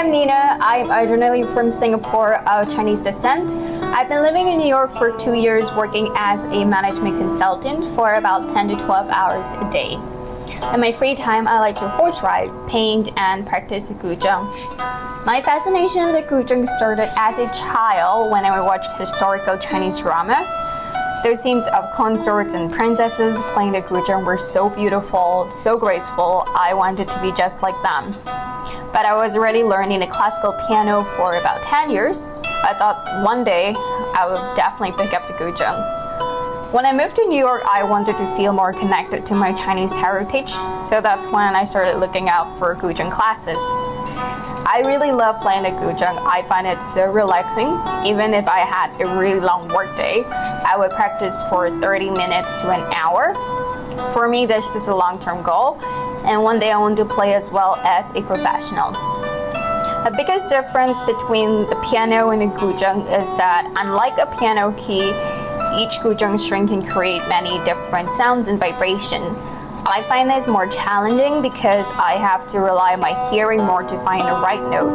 I'm Nina. I'm originally from Singapore of Chinese descent. I've been living in New York for 2 years working as a management consultant for about 10 to 12 hours a day. In my free time, I like to horse ride, paint, and practice GuZheng. My fascination with GuZheng started as a child when I watched historical Chinese dramas. Those scenes of consorts and princesses playing the GuZheng were so beautiful, so graceful, I wanted to be just like them. But I was already learning the classical piano for about 10 years. I thought one day I would definitely pick up the GuZheng. When I moved to New York, I wanted to feel more connected to my Chinese heritage, so that's when I started looking out for GuZheng classes. I really love playing the GuZheng. I find it so relaxing. Even if I had a really long work day, I would practice for 30 minutes to an hour. For me, this is a long-term goal, and one day I want to play as well as a professional. The biggest difference between the piano and the GuZheng is that unlike a piano key, each GuZheng string can create many different sounds and vibration. I find this more challenging because I have to rely on my hearing more to find the right note.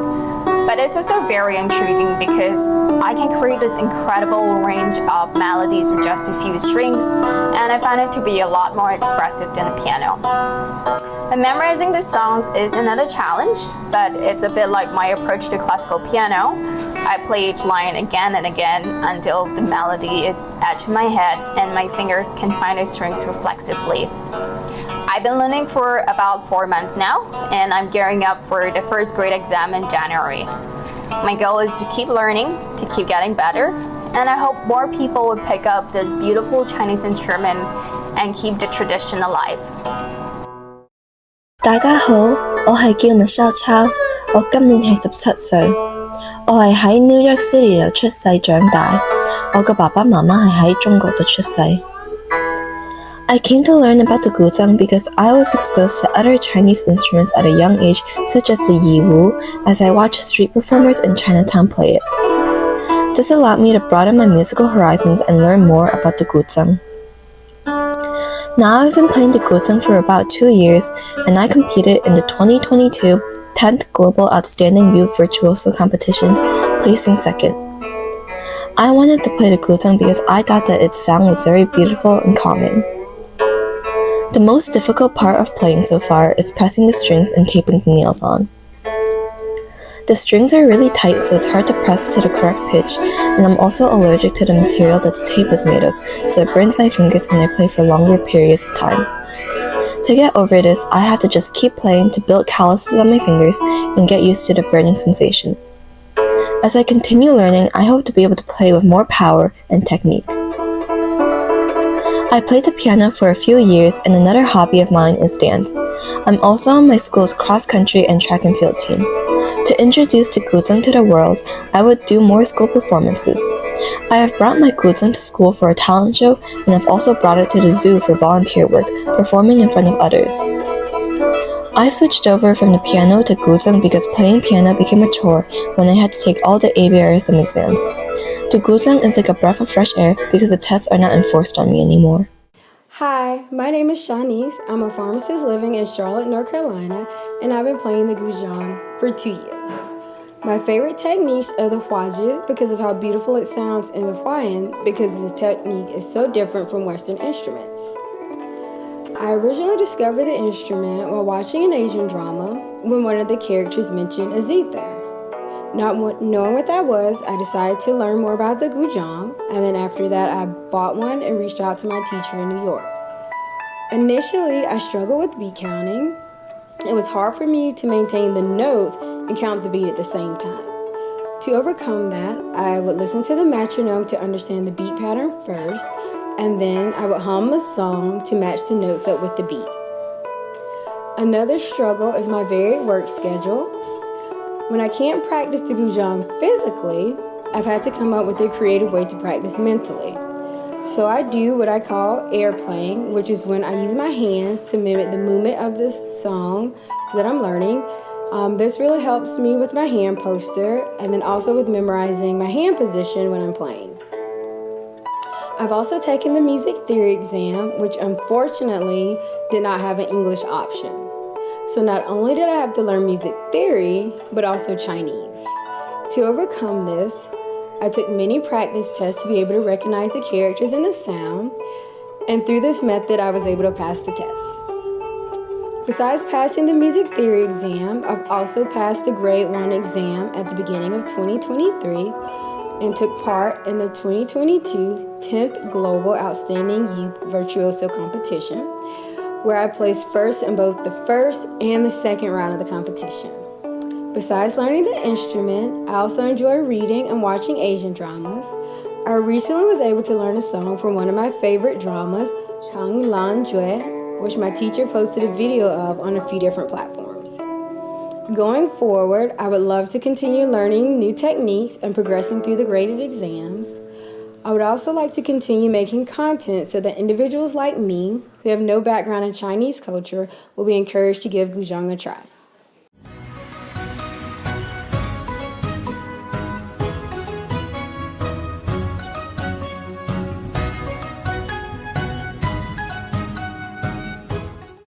But it's also very intriguing because I can create this incredible range of melodies with just a few strings, and I find it to be a lot more expressive than the piano. And memorizing the songs is another challenge, but it's a bit like my approach to classical piano. I play each line again and again until the melody is etched in my head and my fingers can find the strings reflexively. I've been learning for about 4 months now, and I'm gearing up for the first grade exam in January. My goal is to keep learning, to keep getting better, and I hope more people would pick up this beautiful Chinese instrument and keep the tradition alive. 大家好，我係叫 Michelle Chow， 我今年係17歲。我係喺 New York City 度出世長大，我嘅爸爸媽媽係喺中國度出世。I came to learn about the GuZheng because I was exposed to other Chinese instruments at a young age, such as the yiwu, as I watched street performers in Chinatown play it. This allowed me to broaden my musical horizons and learn more about the GuZheng. Now I've been playing the GuZheng for about 2 years, and I competed in the 2022 10th Global Outstanding Youth Virtuoso Competition, placing second. I wanted to play the GuZheng because I thought that its sound was very beautiful and calming. The most difficult part of playing so far is pressing the strings and taping the nails on. The strings are really tight, so it's hard to press to the correct pitch, and I'm also allergic to the material that the tape is made of, so it burns my fingers when I play for longer periods of time. To get over this, I have to just keep playing to build calluses on my fingers and get used to the burning sensation. As I continue learning, I hope to be able to play with more power and technique. I played the piano for a few years, and another hobby of mine is dance. I'm also on my school's cross-country and track and field team. To introduce the GuZheng to the world, I would do more school performances. I have brought my GuZheng to school for a talent show, and I've also brought it to the zoo for volunteer work, performing in front of others. I switched over from the piano to GuZheng because playing piano became a chore when I had to take all the ABRSM exams. The GuZheng is like a breath of fresh air because the tests are not enforced on me anymore. Hi, my name is Shanice. I'm a pharmacist living in Charlotte, North Carolina, and I've been playing the GuZheng for 2 years. My favorite techniques are the huazhi because of how beautiful it sounds, and the huayan because the technique is so different from Western instruments. I originally discovered the instrument while watching an Asian drama when one of the characters mentioned a Zither. Not knowing what that was, I decided to learn more about the GuZheng, and then after that I bought one and reached out to my teacher in New York. Initially, I struggled with beat counting. It was hard for me to maintain the notes and count the beat at the same time. To overcome that, I would listen to the metronome to understand the beat pattern first, and then I would hum the song to match the notes up with the beat. Another struggle is my varied work schedule. When I can't practice the GuZheng physically, I've had to come up with a creative way to practice mentally. So I do what I call air playing, which is when I use my hands to mimic the movement of the song that I'm learning. This really helps me with my hand posture and then also with memorizing my hand position when I'm playing. I've also taken the music theory exam, which unfortunately did not have an English option. So not only did I have to learn music theory, but also Chinese. To overcome this, I took many practice tests to be able to recognize the characters and the sound, and through this method, I was able to pass the test. Besides passing the music theory exam, I've also passed the grade 1 exam at the beginning of 2023 and took part in the 2022 10th Global Outstanding Youth Virtuoso Competition, where I placed first in both the first and the second round of the competition. Besides learning the instrument, I also enjoy reading and watching Asian dramas. I recently was able to learn a song from one of my favorite dramas, Chang Lan Jue, which my teacher posted a video of on a few different platforms. Going forward, I would love to continue learning new techniques and progressing through the graded exams. I would also like to continue making content so that individuals like me, who have no background in Chinese culture, will be encouraged to give GuZheng a try.